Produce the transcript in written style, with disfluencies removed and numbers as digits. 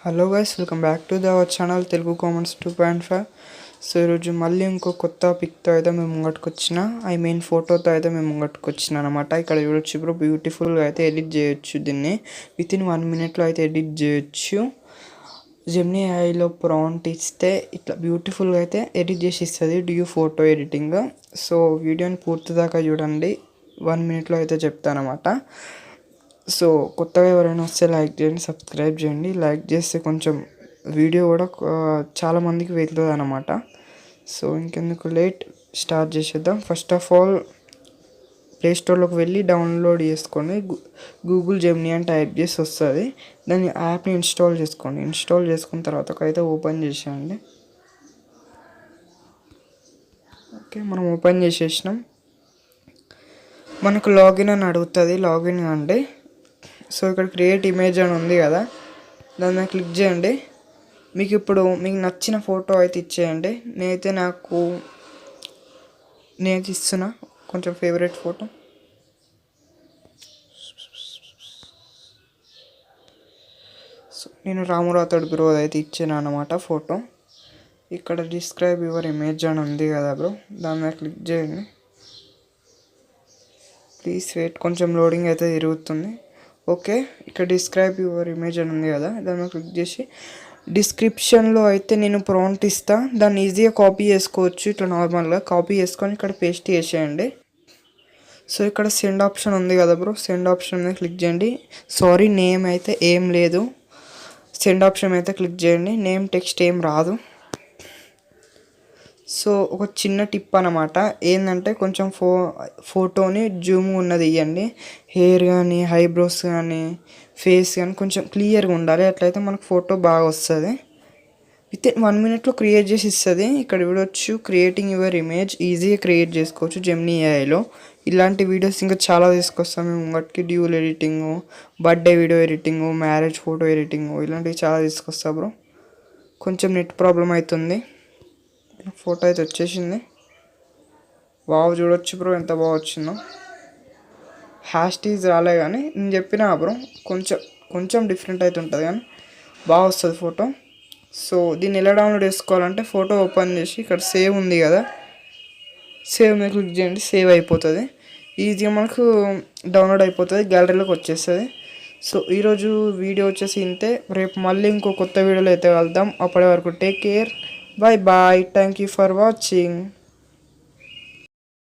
Hello guys, welcome back to our channel Telugu comments 2.5. So ఈరోజు మళ్ళీ ఇంకో కొత్త పిక్తో అయితే మేము ముంగట్టుకొచ్చిన ఫోటోతో అయితే మేము ముంగట్టుకొచ్చిన అనమాట. ఇక్కడ చూడొచ్చు బ్రో, బ్యూటిఫుల్గా అయితే ఎడిట్ చేయొచ్చు. దీన్ని వితిన్ 1 minute అయితే ఎడిట్ చేయొచ్చు. జెమినీ ఏఐలో ప్రాంప్ట్ ఇస్తే ఇట్లా బ్యూటిఫుల్గా అయితే ఎడిట్ చేసి ఇస్తుంది డ్యూ ఫోటో ఎడిటింగ్. సో వీడియోని పూర్తి దాకా చూడండి, 1 minute అయితే చెప్తానమాట. సో కొత్తగా ఎవరైనా వస్తే లైక్ చేయండి, సబ్స్క్రైబ్ చేయండి. లైక్ చేస్తే కొంచెం వీడియో కూడా చాలామందికి వెళ్తుంది అన్నమాట. సో ఇంకెందుకు లేట్, స్టార్ట్ చేసేద్దాం. ఫస్ట్ ఆఫ్ ఆల్ ప్లే స్టోర్లోకి వెళ్ళి డౌన్లోడ్ చేసుకోండి. గూగుల్ జెమినీ అని టైప్ చేసి వస్తుంది. దాన్ని యాప్ని ఇన్స్టాల్ చేసుకోండి. ఇన్స్టాల్ చేసుకున్న తర్వాత అయితే ఓపెన్ చేసేయండి. ఓకే, మనం ఓపెన్ చేసేసినాం. మనకు లాగిన్ అని అడుగుతుంది, లాగిన్ అండి. సో ఇక్కడ క్రియేట్ ఇమేజ్ అని ఉంది కదా, దాని మీద క్లిక్ చేయండి. మీకు నచ్చిన ఫోటో అయితే ఇచ్చేయండి. నేనైతే ఇస్తున్నా కొంచెం ఫేవరెట్ ఫోటో. సో నేను రామురాతోడు బ్రో అయితే ఇచ్చాను అన్నమాట ఫోటో. ఇక్కడ డిస్క్రైబ్ యువర్ ఇమేజ్ అని ఉంది కదా బ్రో, దాని మీద క్లిక్ చేయండి. ప్లీజ్ వెయిట్, కొంచెం లోడింగ్ అయితే తిరుగుతుంది. ఓకే, ఇక్కడ డిస్క్రైబ్ యువర్ ఇమేజ్ అని ఉంది కదా, దాన్ని క్లిక్ చేసి డిస్క్రిప్షన్లో అయితే నేను ప్రాంప్ట్ ఇస్తాను. దాన్ని ఈజీగా కాపీ చేసుకోవచ్చు. ఇట్లా నార్మల్గా కాపీ చేసుకొని ఇక్కడ పేస్ట్ చేసేయండి. సో ఇక్కడ సెండ్ ఆప్షన్ ఉంది కదా బ్రో, సెండ్ ఆప్షన్ మీద క్లిక్ చేయండి. సారీ, నేమ్ అయితే ఏం లేదు, సెండ్ ఆప్షన్ అయితే క్లిక్ చేయండి. నేమ్ టెక్స్ట్ ఏం రాదు. సో ఒక చిన్న టిప్ అన్నమాట, ఏంటంటే కొంచెం ఫోటోని జూమ్ ఉన్నది ఇవ్వండి. హెయిర్ కానీ, ఐబ్రోస్ కానీ, ఫేస్ కానీ కొంచెం క్లియర్గా ఉండాలి. అట్లయితే మనకు ఫోటో బాగా వస్తుంది. వితిన్ 1 minute క్రియేట్ చేసి ఇస్తుంది. ఇక్కడ చూడొచ్చు, క్రియేటింగ్ యువర్ ఇమేజ్ ఈజీగా క్రియేట్ చేసుకోవచ్చు జెమినీ ఏఐలో. ఇలాంటి వీడియోస్ ఇంకా చాలా తీసుకొస్తాం మేము ముంగటికి. Dual editing, birthday video editing, marriage photo editing, ఇలాంటివి చాలా తీసుకొస్తా బ్రో. కొంచెం నెట్ ప్రాబ్లం అవుతుంది. ఫోటో అయితే వచ్చేసింది. వావ్, చూడొచ్చు బ్రో ఎంత బాగా వచ్చిందో. హ్యాష్టీజ్ రాలే కానీ నేను చెప్పిన బ్రో, కొంచెం డిఫరెంట్ అయితే ఉంటుంది కానీ బాగా వస్తుంది ఫోటో. సో దీన్ని ఎలా డౌన్లోడ్ చేసుకోవాలంటే, ఫోటో ఓపెన్ చేసి ఇక్కడ సేవ్ ఉంది కదా, సేవ్ మీద క్లిక్ చేయండి. సేవ్ అయిపోతుంది, ఈజీగా మనకు డౌన్లోడ్ అయిపోతుంది, గ్యాలరీలోకి వచ్చేస్తుంది. సో ఈరోజు వీడియో వచ్చేసి ఇంతే. రేపు మళ్ళీ ఇంకో కొత్త వీడియోలో అయితే వెళ్దాం. అప్పటి వరకు take care, bye bye, thank you for watching.